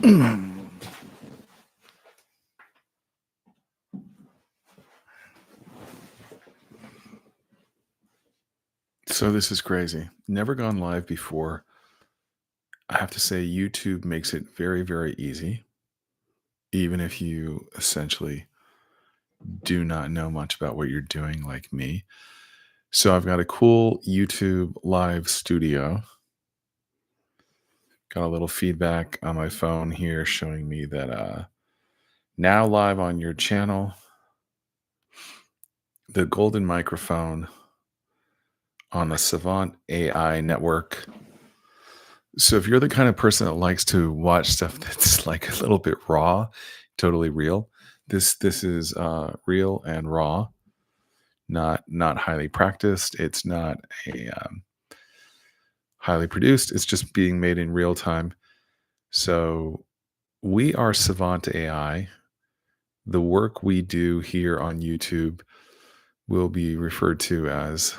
So this is crazy. Never gone live before. I have to say, YouTube makes it very, very easy, even if you essentially do not know much about what you're doing, like me. So I've got a cool YouTube live studio. Got a little feedback on my phone here showing me that now live on your channel, the golden microphone on the Savant AI network. So if you're the kind of person that likes to watch stuff that's like a little bit raw, totally real, this is real and raw, not highly practiced. It's not a highly produced. It's just being made in real time. So we are Savant AI. The work we do here on YouTube will be referred to as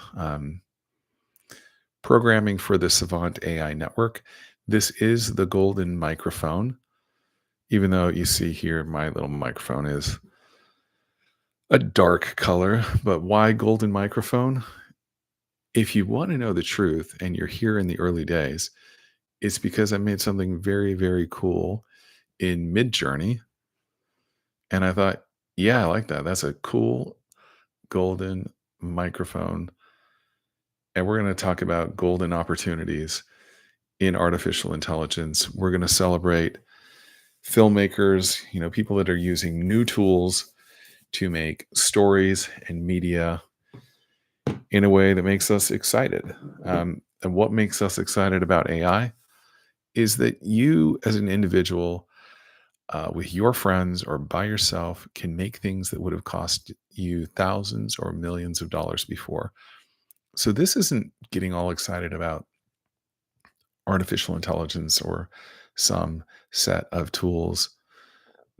programming for the Savant AI network. This is the golden microphone, even though you see here my little microphone is a dark color. But why golden microphone? If you want to know the truth and you're here in the early days, it's because I made something very, very cool in Mid Journey. And I thought, yeah, I like that. That's a cool golden microphone. And we're going to talk about golden opportunities in artificial intelligence. We're going to celebrate filmmakers, people that are using new tools to make stories and media in a way that makes us excited. And what makes us excited about AI is that you, as an individual, with your friends or by yourself, can make things that would have cost you thousands or millions of dollars before. So, this isn't getting all excited about artificial intelligence or some set of tools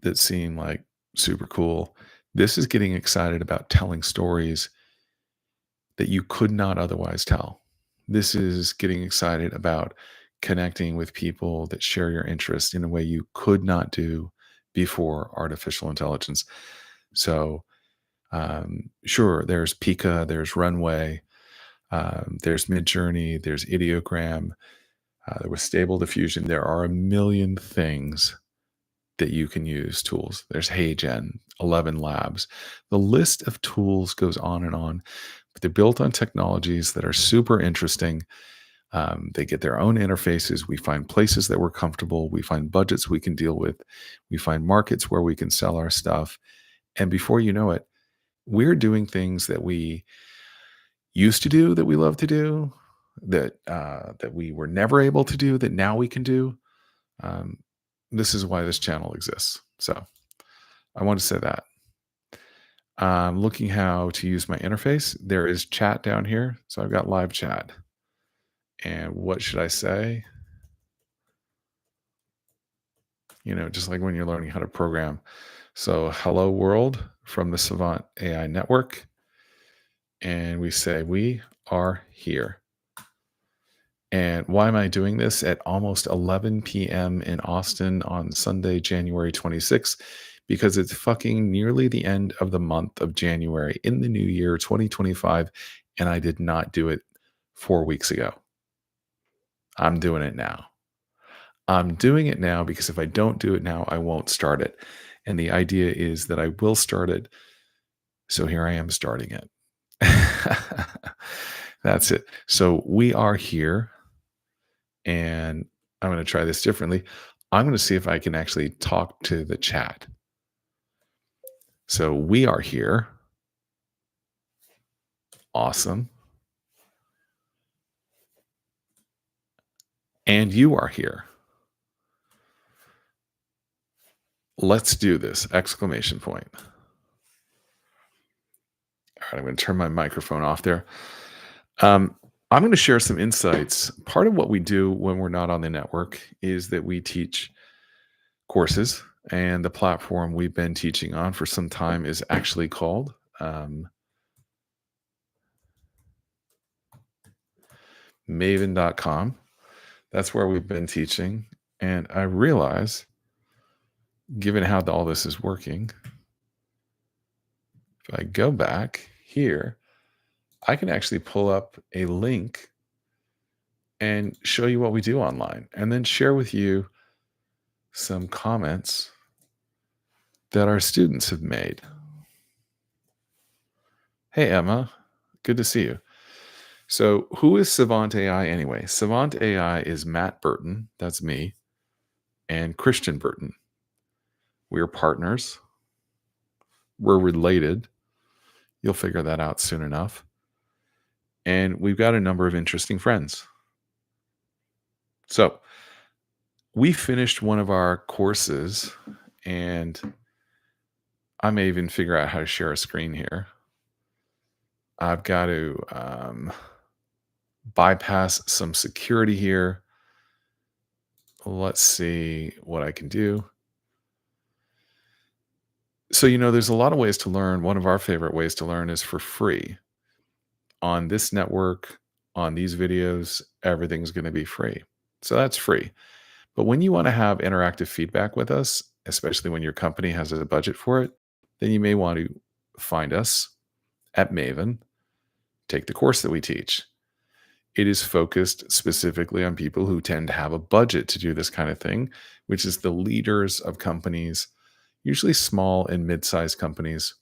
that seem like super cool. This is getting excited about telling stories that you could not otherwise tell. This is getting excited about connecting with people that share your interest in a way you could not do before artificial intelligence. So, sure, there's Pika, there's Runway, there's Midjourney, there's Ideogram, there was Stable Diffusion. There are a million things that you can use tools. There's HeyGen, 11 Labs. The list of tools goes on and on, but they're built on technologies that are super interesting. They get their own interfaces. We find places that we're comfortable. We find budgets we can deal with. We find markets where we can sell our stuff. And before you know it, we're doing things that we used to do, that we love to do, that we were never able to do, that now we can do. Um, this is why this channel exists. So I want to say that. Looking how to use my interface. There is chat down here. So I've got live chat. And what should I say? Just like when you're learning how to program. So hello world from the Savant AI network. And we say, we are here. And why am I doing this at almost 11 p.m. in Austin on Sunday, January 26th? Because it's fucking nearly the end of the month of January in the new year, 2025. And I did not do it 4 weeks ago. I'm doing it now. I'm doing it now because if I don't do it now, I won't start it. And the idea is that I will start it. So here I am starting it. That's it. So we are here. And I'm going to try this differently. I'm going to see if I can actually talk to the chat. So we are here. Awesome. And you are here. Let's do this! Exclamation point. All right, I'm going to turn my microphone off there. I'm going to share some insights. Part of what we do when we're not on the network is that we teach courses, and the platform we've been teaching on for some time is actually called Maven.com. That's where we've been teaching. And I realize given how all this is working, if I go back here, I can actually pull up a link and show you what we do online and then share with you some comments that our students have made. Hey, Emma, good to see you. So, who is Savant-AI anyway? Savant-AI is Matt Burton, that's me, and Christian Burton. We are partners. We're related. You'll figure that out soon enough. And we've got a number of interesting friends. So, we finished one of our courses, and I may even figure out how to share a screen here. I've got to bypass some security here. Let's see what I can do. So, there's a lot of ways to learn. One of our favorite ways to learn is for free. On this network, on these videos, everything's going to be free. So that's free. But when you want to have interactive feedback with us, especially when your company has a budget for it, then you may want to find us at Maven, take the course that we teach. It is focused specifically on people who tend to have a budget to do this kind of thing, which is the leaders of companies, usually small and mid-sized companies.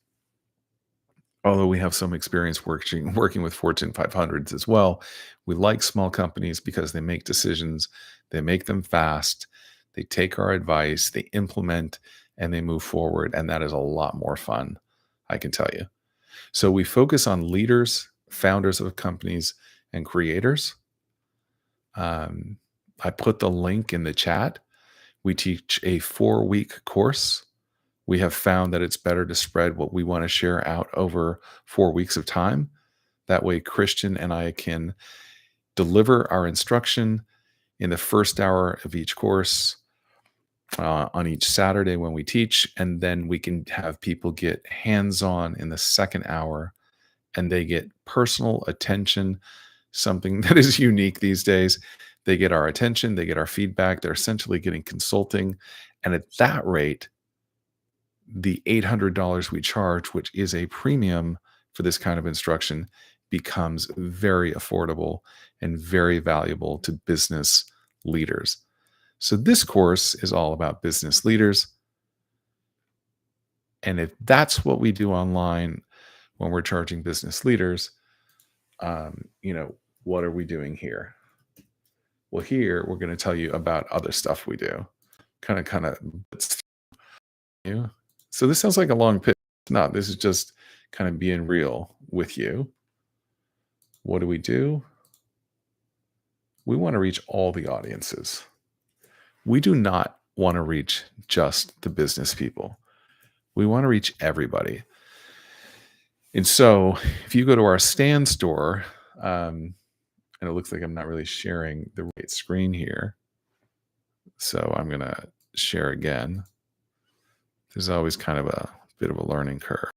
Although we have some experience working with Fortune 500s as well, we like small companies because they make decisions, they make them fast, they take our advice, they implement, and they move forward. And that is a lot more fun, I can tell you. So we focus on leaders, founders of companies, and creators. I put the link in the chat. We teach a 4-week course. We have found that it's better to spread what we want to share out over 4 weeks of time. That way, Christian and I can deliver our instruction in the first hour of each course on each Saturday when we teach. And then we can have people get hands-on in the second hour, and they get personal attention, something that is unique these days. They get our attention, they get our feedback. They're essentially getting consulting. And at that rate, the $800 we charge, which is a premium for this kind of instruction, becomes very affordable and very valuable to business leaders. So this course is all about business leaders. And if that's what we do online when we're charging business leaders, what are we doing here? Well, here we're going to tell you about other stuff we do. Kind of. Yeah. So this sounds like a long pitch. No, this is just kind of being real with you. What do? We want to reach all the audiences. We do not want to reach just the business people. We want to reach everybody. And so if you go to our stand store, and it looks like I'm not really sharing the right screen here. So I'm going to share again. There's always kind of a bit of a learning curve.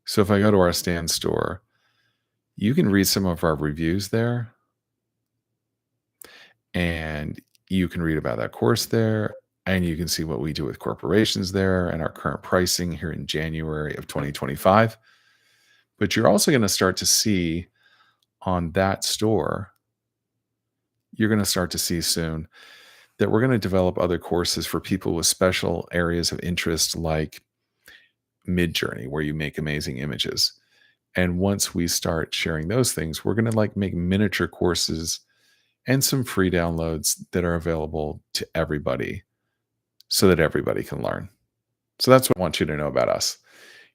So if I go to our stand store, you can read some of our reviews there, and you can read about that course there, and you can see what we do with corporations there and our current pricing here in January of 2025. But you're also going to start to see on that store, you're going to start to see soon that we're going to develop other courses for people with special areas of interest like Midjourney, where you make amazing images. And once we start sharing those things, we're going to make miniature courses and some free downloads that are available to everybody so that everybody can learn. So that's what I want you to know about us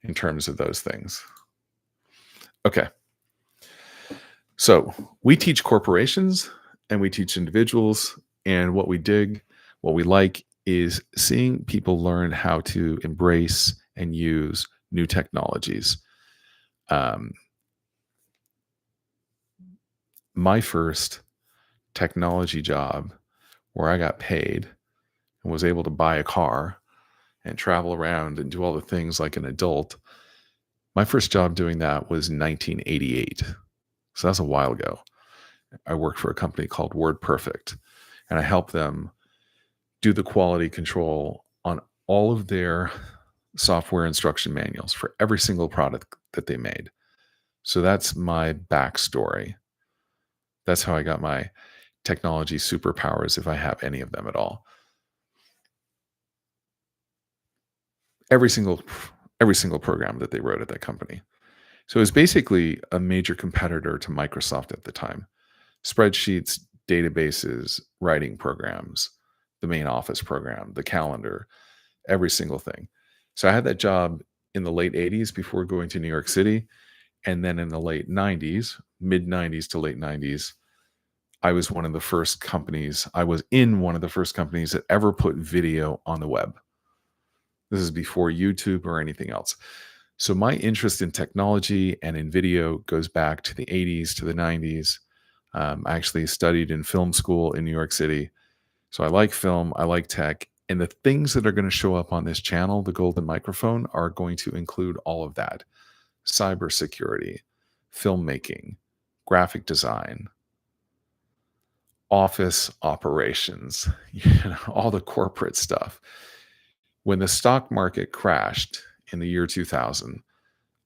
in terms of those things. Okay. So we teach corporations and we teach individuals, and what we like is seeing people learn how to embrace and use new technologies. My first technology job where I got paid and was able to buy a car and travel around and do all the things like an adult, my first job doing that was 1988. So that's a while ago. I worked for a company called WordPerfect, and I helped them do the quality control on all of their software instruction manuals for every single product that they made. So that's my backstory. That's how I got my technology superpowers, if I have any of them at all. Every single every single program that they wrote at that company. So it's basically a major competitor to Microsoft at the time. Spreadsheets, databases, writing programs, the main office program, the calendar, every single thing. So I had that job in the late 80s before going to New York City. And then in the late 90s, mid 90s to late 90s, I was one of the first companies, I was in one of the first companies that ever put video on the web. This is before YouTube or anything else. So my interest in technology and in video goes back to the 80s to the 90s. I actually studied in film school in New York City. So I like film, I like tech. And the things that are going to show up on this channel, the Golden Microphone, are going to include all of that: cybersecurity, filmmaking, graphic design, office operations, all the corporate stuff. When the stock market crashed in the year 2000,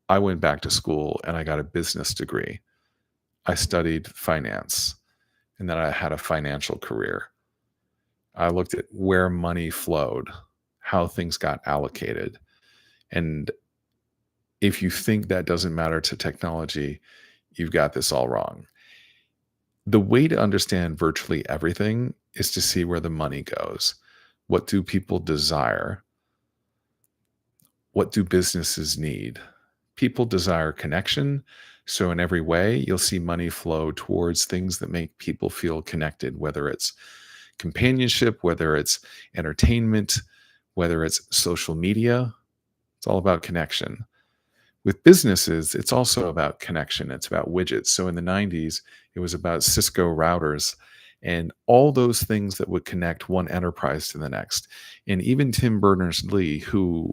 I went back to school and I got a business degree. I studied finance and then I had a financial career. I looked at where money flowed, how things got allocated. And if you think that doesn't matter to technology, you've got this all wrong. The way to understand virtually everything is to see where the money goes. What do people desire? What do businesses need? People desire connection. So, in every way, you'll see money flow towards things that make people feel connected, whether it's companionship, whether it's entertainment, whether it's social media. It's all about connection. With businesses, it's also about connection. It's about widgets. So in the 90s, it was about Cisco routers and all those things that would connect one enterprise to the next. And even Tim Berners-Lee, who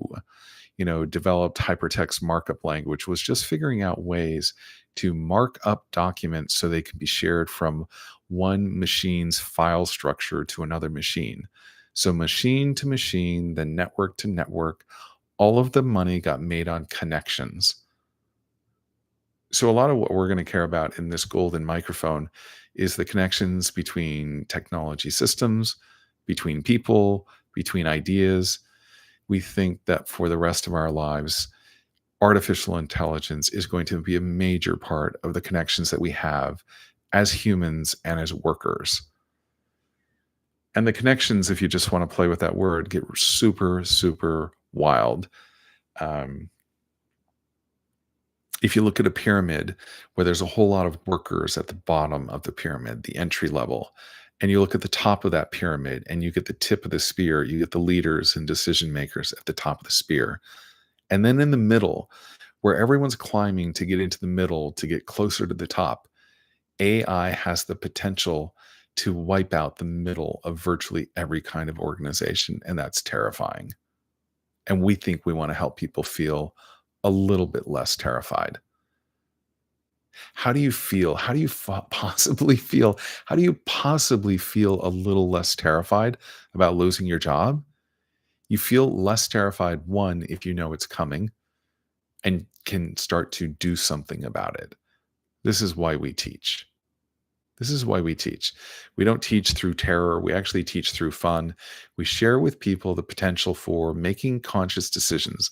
developed hypertext markup language, was just figuring out ways to mark up documents so they could be shared from one machine's file structure to another machine. So machine to machine, then network to network, all of the money got made on connections. So a lot of what we're going to care about in this golden microphone is the connections between technology systems, between people, between ideas. We think that for the rest of our lives, artificial intelligence is going to be a major part of the connections that we have as humans and as workers. And the connections, if you just want to play with that word, get super, super wild. If you look at a pyramid where there's a whole lot of workers at the bottom of the pyramid, the entry level, and you look at the top of that pyramid and you get the tip of the spear, you get the leaders and decision makers at the top of the spear. And then in the middle, where everyone's climbing to get into the middle, to get closer to the top, AI has the potential to wipe out the middle of virtually every kind of organization. And that's terrifying. And we think we want to help people feel a little bit less terrified. How do you feel? How do you possibly feel? How do you possibly feel a little less terrified about losing your job? You feel less terrified, one, if you know it's coming and can start to do something about it. This is why we teach. This is why we teach. We don't teach through terror. We actually teach through fun. We share with people the potential for making conscious decisions,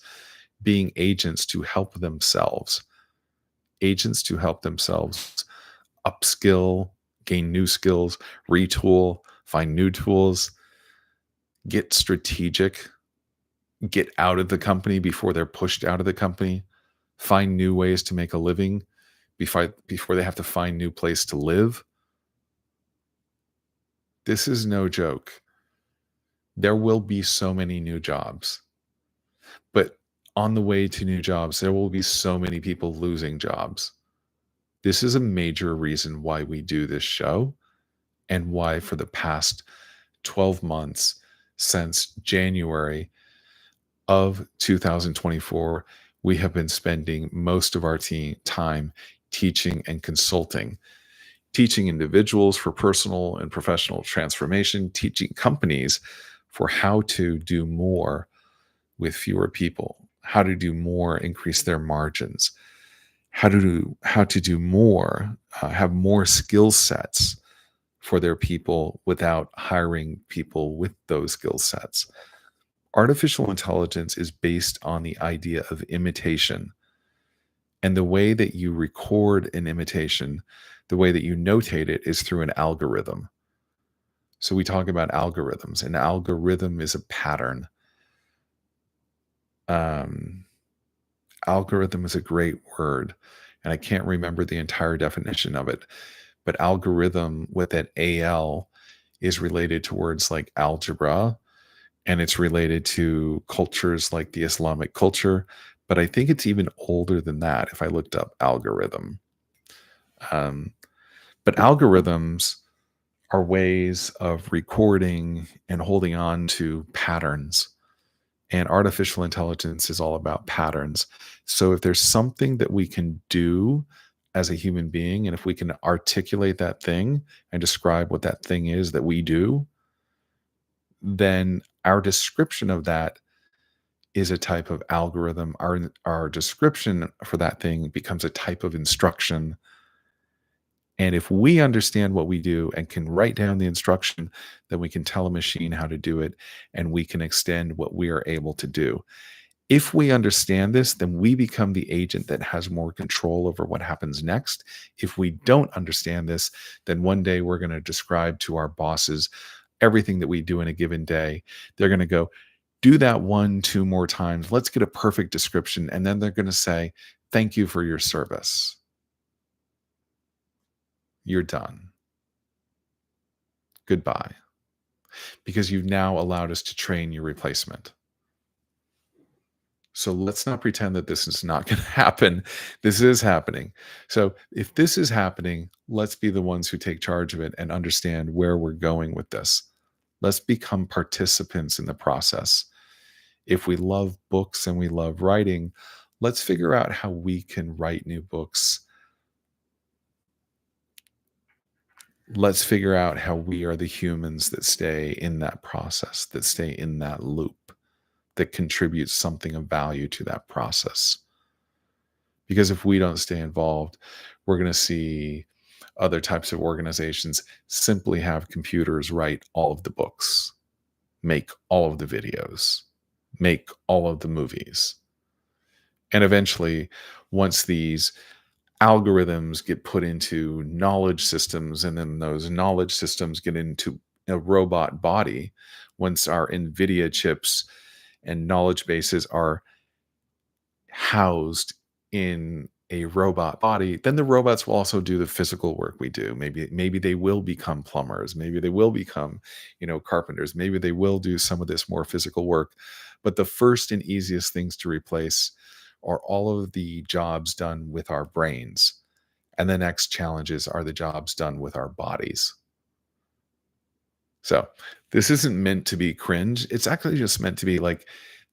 being agents to help themselves, upskill, gain new skills, retool, find new tools, get strategic, get out of the company before they're pushed out of the company, find new ways to make a living before they have to find new place to live. This is no joke. There will be so many new jobs, but on the way to new jobs, there will be so many people losing jobs. This is a major reason why we do this show and why for the past 12 months since January of 2024, we have been spending most of our time teaching and consulting, teaching individuals for personal and professional transformation, teaching companies for how to do more with fewer people, how to do more, increase their margins, how to do more, have more skill sets for their people without hiring people with those skill sets. Artificial intelligence is based on the idea of imitation. And the way that you record an imitation, the way that you notate it is through an algorithm. So we talk about algorithms. An algorithm is a pattern. Um, Algorithm is a great word, and I can't remember the entire definition of it. But algorithm with that AL is related to words like algebra, and it's related to cultures like the Islamic culture. But I think it's even older than that if I looked up algorithm. Um, but algorithms are ways of recording and holding on to patterns. And artificial intelligence is all about patterns. So if there's something that we can do as a human being, and if we can articulate that thing and describe what that thing is that we do, then our description of that is a type of algorithm. Our description for that thing becomes a type of instruction. And if we understand what we do and can write down the instruction, then we can tell a machine how to do it, and we can extend what we are able to do. If we understand this, then we become the agent that has more control over what happens next. If we don't understand this, then one day we're going to describe to our bosses everything that we do in a given day. They're going to go, do that one, two more times. Let's get a perfect description. And then they're going to say, thank you for your service. You're done. Goodbye. Because you've now allowed us to train your replacement. So let's not pretend that this is not going to happen. This is happening. So if this is happening, let's be the ones who take charge of it and understand where we're going with this. Let's become participants in the process. If we love books and we love writing, let's figure out how we can write new books. Let's figure out how we are the humans that stay in that process, that stay in that loop, that contributes something of value to that process. Because if we don't stay involved, we're going to see other types of organizations simply have computers write all of the books, make all of the videos, make all of the movies. And eventually, once these algorithms get put into knowledge systems, and then those knowledge systems get into a robot body, once our NVIDIA chips and knowledge bases are housed in a robot body, then the robots will also do the physical work we do. Maybe they will become plumbers, maybe they will become, carpenters, maybe they will do some of this more physical work. But the first and easiest things to replace are all of the jobs done with our brains. And the next challenges are the jobs done with our bodies. So this isn't meant to be cringe. It's actually just meant to be like,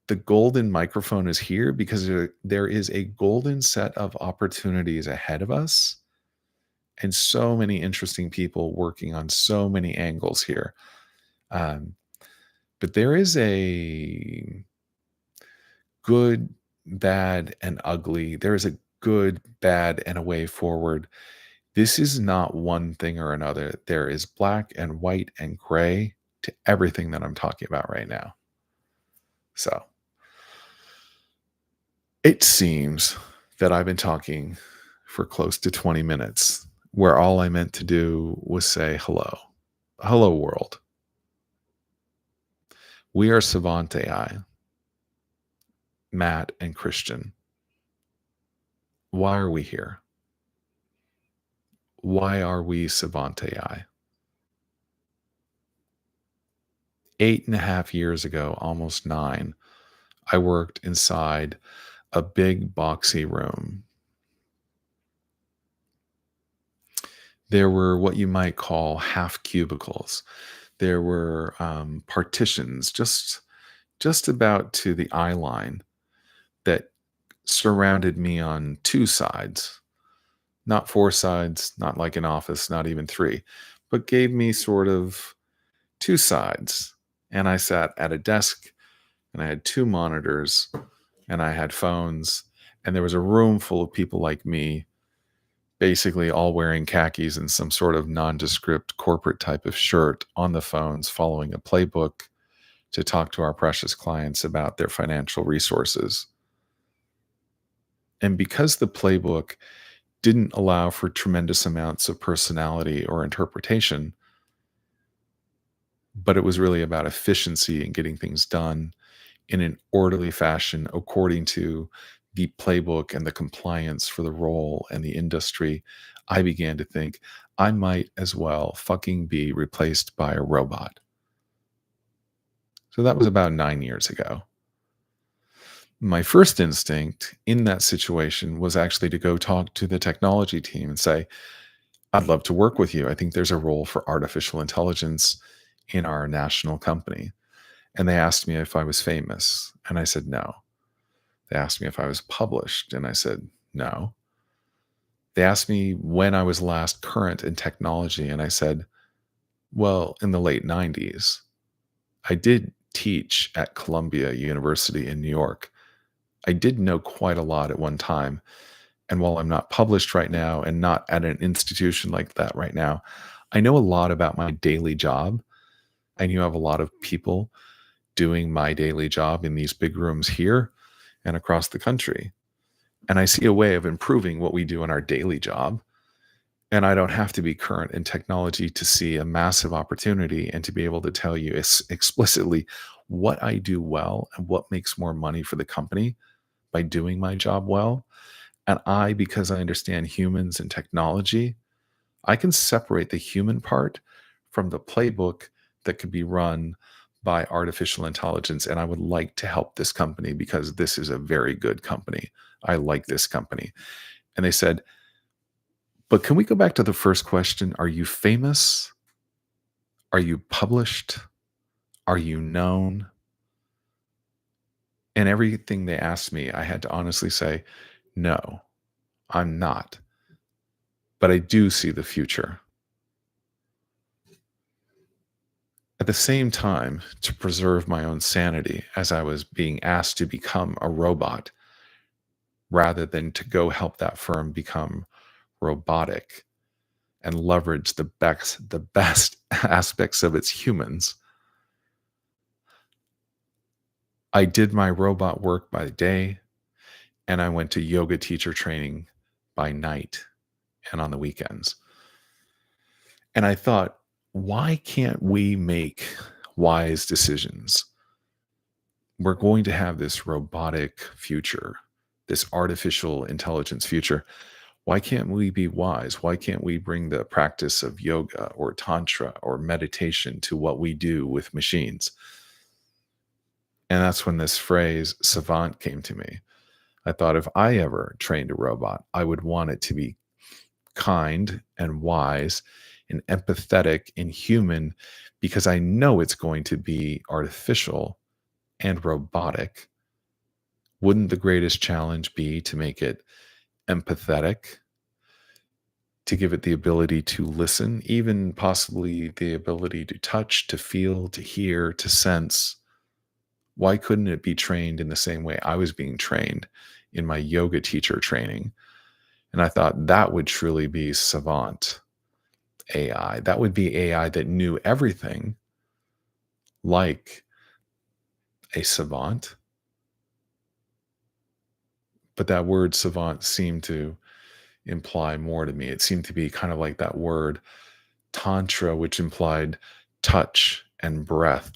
the golden microphone is here because there is a golden set of opportunities ahead of us, and so many interesting people working on so many angles here. Um, but there is a good, bad, and ugly. There is a good, bad, and a way forward. This is not one thing or another. There is black and white and gray to everything that I'm talking about right now. So it seems that I've been talking for close to 20 minutes, where all I meant to do was say hello. Hello, world. We are Savant AI, Matt and Christian. Why are we here? Why are we Savant AI? 8.5 years ago, almost 9, I worked inside a big boxy room. There were what you might call half cubicles. There were partitions just about to the eye line that surrounded me on 2 sides, not 4 sides, not like an office, not even 3, but gave me sort of 2 sides. And I sat at a desk and I had two monitors, and I had phones, and there was a room full of people like me, basically all wearing khakis and some sort of nondescript corporate type of shirt on the phones, following a playbook to talk to our precious clients about their financial resources. And because the playbook didn't allow for tremendous amounts of personality or interpretation, but it was really about efficiency and getting things done in an orderly fashion according to the playbook and the compliance for the role and the industry, I began to think I might as well fucking be replaced by a robot. So that was about 9 years ago. My first instinct in that situation was actually to go talk to the technology team and say, I'd love to work with you. I think there's a role for artificial intelligence in our national company. And they asked me if I was famous. And I said, no. They asked me if I was published. And I said, no. They asked me when I was last current in technology. And I said, well, in the late 90s. I did teach at Columbia University in New York. I did know quite a lot at one time. And while I'm not published right now and not at an institution like that right now, I know a lot about my daily job. I knew I have a lot of people doing my daily job in these big rooms here and across the country. And I see a way of improving what we do in our daily job. And I don't have to be current in technology to see a massive opportunity and to be able to tell you explicitly what I do well and what makes more money for the company by doing my job well. And I, because I understand humans and technology, I can separate the human part from the playbook that could be run by artificial intelligence. And I would like to help this company because this is a very good company. I like this company. And they said, but can we go back to the first question? Are you famous? Are you published? Are you known? And everything they asked me, I had to honestly say, no, I'm not. But I do see the future. At the same time, to preserve my own sanity as I was being asked to become a robot rather than to go help that firm become robotic and leverage the best aspects of its humans, I did my robot work by day and I went to yoga teacher training by night and on the weekends. And I thought, why can't we make wise decisions? We're going to have this robotic future, this artificial intelligence future. Why can't we be wise? Why can't we bring the practice of yoga or tantra or meditation to what we do with machines? And that's when this phrase savant came to me. I thought if I ever trained a robot, I would want it to be kind and wise and empathetic and human because I know it's going to be artificial and robotic. Wouldn't the greatest challenge be to make it empathetic, to give it the ability to listen, even possibly the ability to touch, to feel, to hear, to sense? Why couldn't it be trained in the same way I was being trained in my yoga teacher training? And I thought that would truly be savant AI. That would be AI that knew everything like a savant. But that word savant seemed to imply more to me. It seemed to be kind of like that word tantra, which implied touch and breath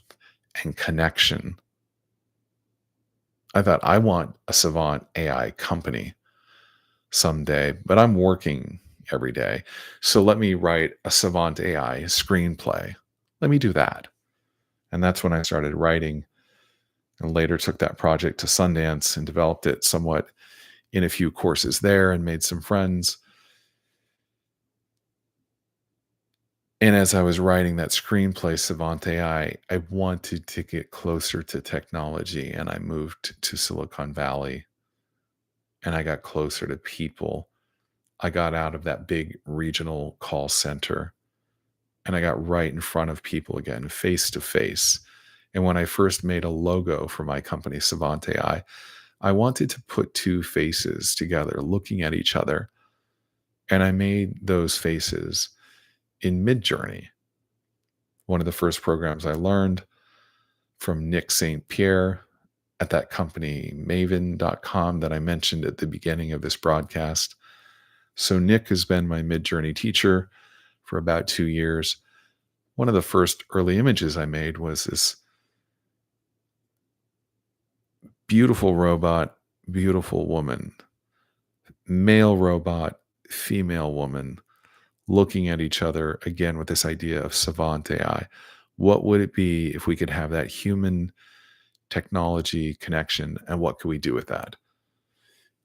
and connection. I thought, I want a savant AI company someday, but I'm working every day. So let me write a savant AI screenplay. Let me do that. And that's when I started writing and later took that project to Sundance and developed it somewhat in a few courses there and made some friends. And as I was writing that screenplay, Savant-AI, I wanted to get closer to technology and I moved to Silicon Valley and I got closer to people. I got out of that big regional call center and I got right in front of people again, face to face. And when I first made a logo for my company, Savant-AI, I wanted to put two faces together looking at each other. And I made those faces in Midjourney, one of the first programs I learned from Nick St. Pierre at that company, maven.com, that I mentioned at the beginning of this broadcast. So, Nick has been my Midjourney teacher for about 2 years. One of the first early images I made was this beautiful robot, beautiful woman, male robot, female woman, looking at each other again with this idea of savant AI. What would it be if we could have that human technology connection, and what could we do with that?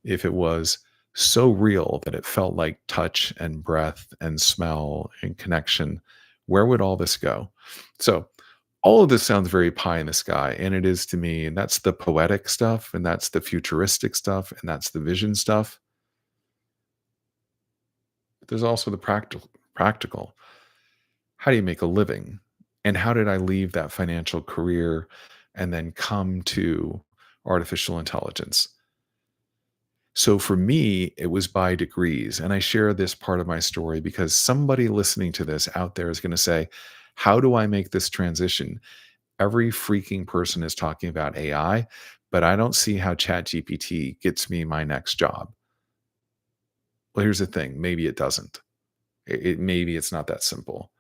If it was so real that it felt like touch and breath and smell and connection, where would all this go? So, all of this sounds very pie in the sky, and it is to me. And that's the poetic stuff, and that's the futuristic stuff, and that's the vision stuff. But there's also the practical. How do you make a living? And how did I leave that financial career and then come to artificial intelligence? So for me, it was by degrees. And I share this part of my story because somebody listening to this out there is going to say, how do I make this transition? Every freaking person is talking about AI, but I don't see how ChatGPT gets me my next job. Well, here's the thing, maybe it doesn't. Maybe it's not that simple.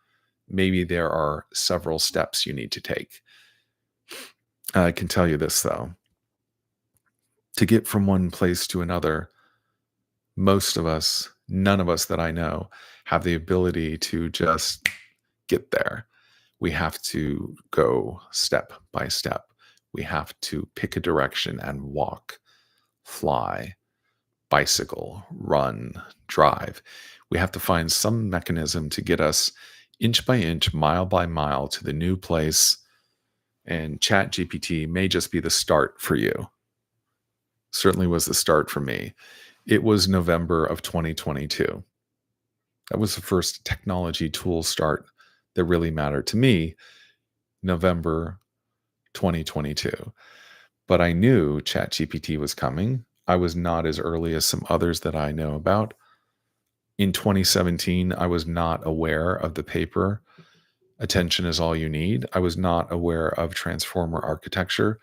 Maybe there are several steps you need to take. I can tell you this, though. To get from one place to another, most of us, none of us that I know, have the ability to just get there. We have to go step by step. We have to pick a direction and walk, fly, bicycle, run, drive. We have to find some mechanism to get us inch by inch, mile by mile to the new place. And ChatGPT may just be the start for you. Certainly was the start for me. It was November of 2022. That was the first technology tool start that really mattered to me, November 2022. But I knew ChatGPT was coming. I was not as early as some others that I know about. In 2017, I was not aware of the paper, Attention is All You Need. I was not aware of transformer architecture.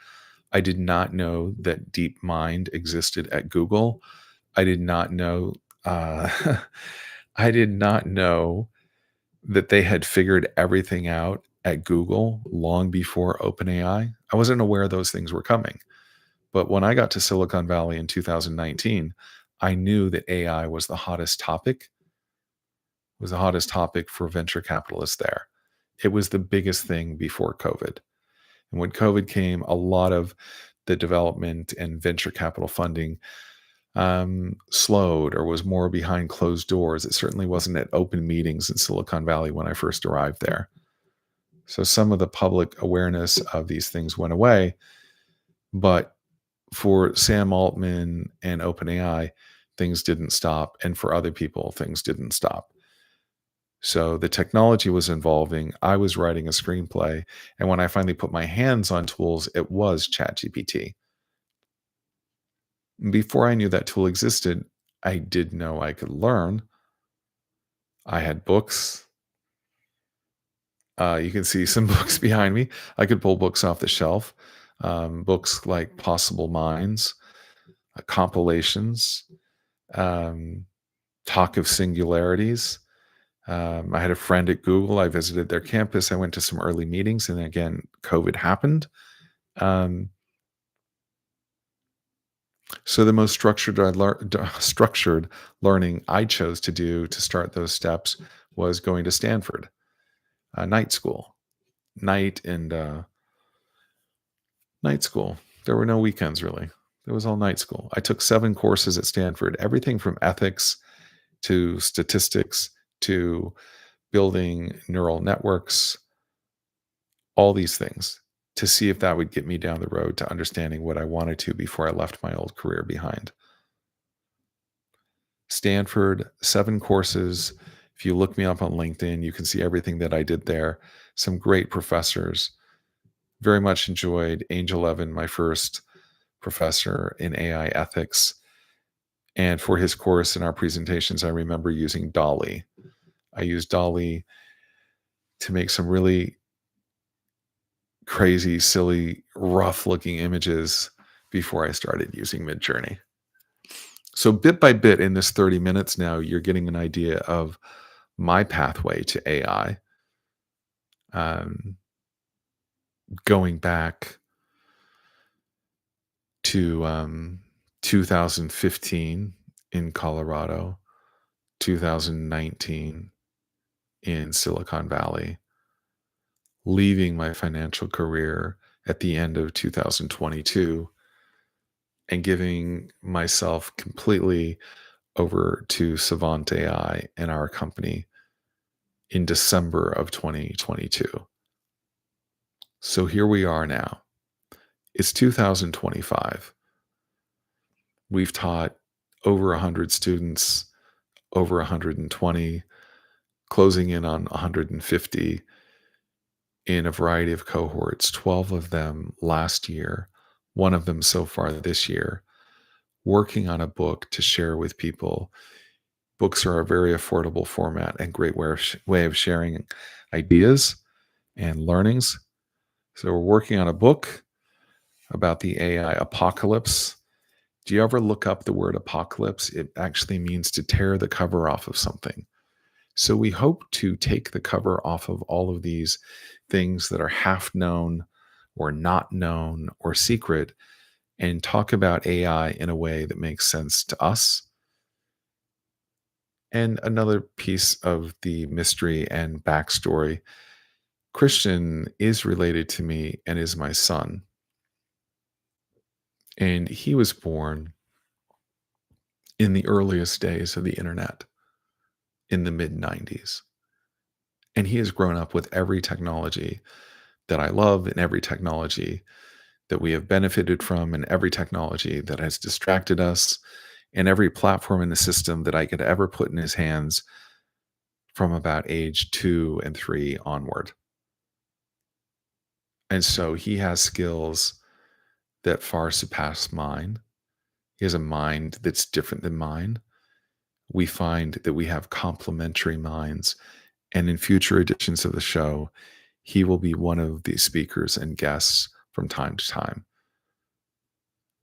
I did not know that DeepMind existed at Google. I did not know. I did not know that they had figured everything out at Google long before OpenAI. I wasn't aware those things were coming. But when I got to Silicon Valley in 2019, I knew that AI was the hottest topic, was the hottest topic for venture capitalists there. It was the biggest thing before COVID. And when COVID came, a lot of the development and venture capital funding slowed or was more behind closed doors. It certainly wasn't at open meetings in Silicon Valley when I first arrived there. So some of the public awareness of these things went away. But for Sam Altman and OpenAI, things didn't stop. And for other people, things didn't stop. So the technology was evolving. I was writing a screenplay. And when I finally put my hands on tools, it was ChatGPT. Before I knew that tool existed, I did know I could learn. I had books. You can see some books behind me. I could pull books off the shelf. Books like Possible Minds, compilations, um, Talk of Singularities. I had a friend at Google. I visited their campus. I went to some early meetings, and again, COVID happened. Um, so the most structured learning I chose to do to start those steps was going to Stanford, night school, night and night school. There were no weekends really. It was all night school. I took 7 courses at Stanford, everything from ethics to statistics to building neural networks, all these things to see if that would get me down the road to understanding what I wanted to before I left my old career behind. Stanford, 7 courses. If you look me up on LinkedIn, you can see everything that I did there. Some great professors, Very much enjoyed Angel Levin, my first professor in AI ethics. And for his course in our presentations, I remember using Dolly. I used Dolly to make some really crazy, silly, rough looking images before I started using Midjourney. So, bit by bit in this 30 minutes now, you're getting an idea of my pathway to AI, um, going back to 2015 in Colorado, 2019 in Silicon Valley, leaving my financial career at the end of 2022 and giving myself completely over to Savant AI and our company in December of 2022. So here we are now. It's 2025. We've taught over 100 students, over 120, closing in on 150 in a variety of cohorts, 12 of them last year, one of them so far this year, working on a book to share with people. Books are a very affordable format and great way of sharing ideas and learnings. So we're working on a book about the AI apocalypse. Do you ever look up the word apocalypse? It actually means to tear the cover off of something. So we hope to take the cover off of all of these things that are half known or not known or secret and talk about AI in a way that makes sense to us. And another piece of the mystery and backstory, Christian is related to me and is my son. And he was born in the earliest days of the internet in the mid 90s. And he has grown up with every technology that I love and every technology that we have benefited from and every technology that has distracted us and every platform in the system that I could ever put in his hands from about age 2 and 3 onward. And so he has skills that far surpass mine. He has a mind that's different than mine. We find that we have complementary minds. And in future editions of the show, he will be one of the speakers and guests from time to time.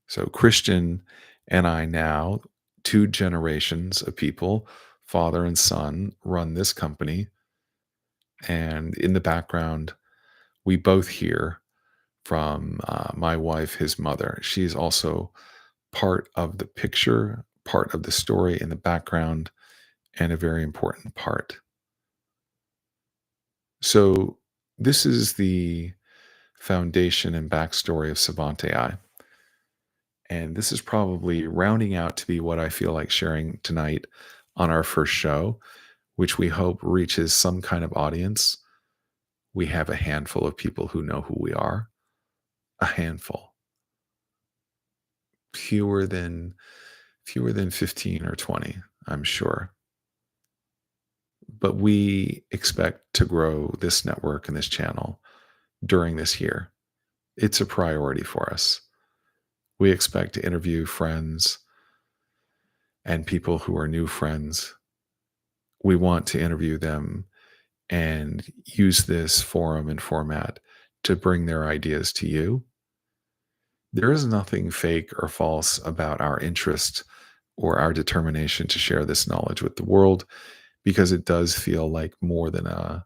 So, Christian and I now, 2 generations of people, father and son, run this company. And in the background, we both hear from my wife, his mother. She's also part of the picture, part of the story in the background, and a very important part. So, this is the foundation and backstory of Savant-AI. And this is probably rounding out to be what I feel like sharing tonight on our first show, which we hope reaches some kind of audience. We have a handful of people who know who we are, a handful, fewer than 15 or 20, I'm sure. But we expect to grow this network and this channel during this year. It's a priority for us. We expect to interview friends and people who are new friends. We want to interview them and use this forum and format to bring their ideas to you. There is nothing fake or false about our interest or our determination to share this knowledge with the world because it does feel like more than a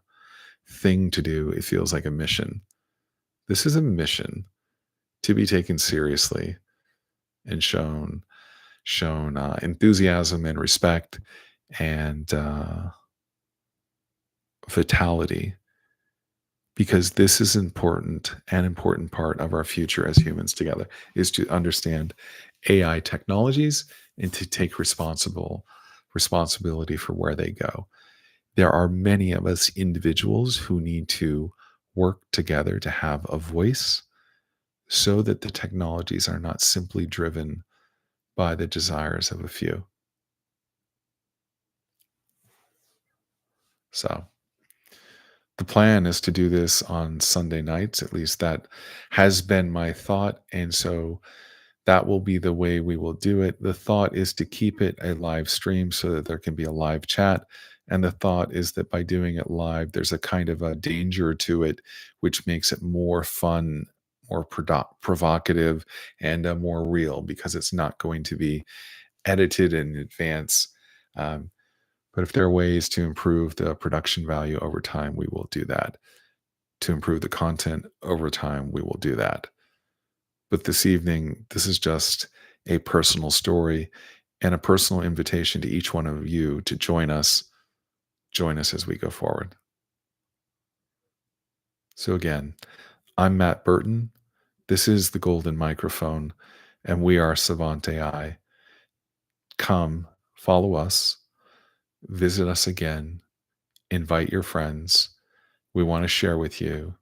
thing to do. It feels like a mission. This is a mission to be taken seriously and shown enthusiasm and respect and vitality because this is important. An important part of our future as humans together is to understand AI technologies and to take responsibility for where they go. There are many of us individuals who need to work together to have a voice so that the technologies are not simply driven by the desires of a few. So The plan is to do this on Sunday nights, at least that has been my thought, and so that will be the way we will do it. The thought is to keep it a live stream so that there can be a live chat, and the thought is that by doing it live, there's a kind of a danger to it, which makes it more fun, more provocative, and, more real because it's not going to be edited in advance. Um, but if there are ways to improve the production value over time, we will do that. To improve the content over time, we will do that. But this evening, this is just a personal story and a personal invitation to each one of you to join us. Join us as we go forward. So, again, I'm Matt Burton. This is the Golden Microphone, and we are Savant AI. Come, follow us, visit us again, invite your friends. We want to share with you,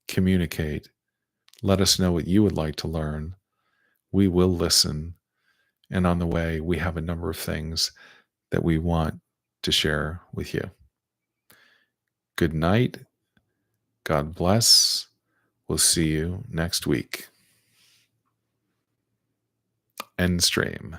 communicate, let us know what you would like to learn. We will listen. And on the way, we have a number of things that we want to share with you. Good night. God bless. We'll see you next week. End stream.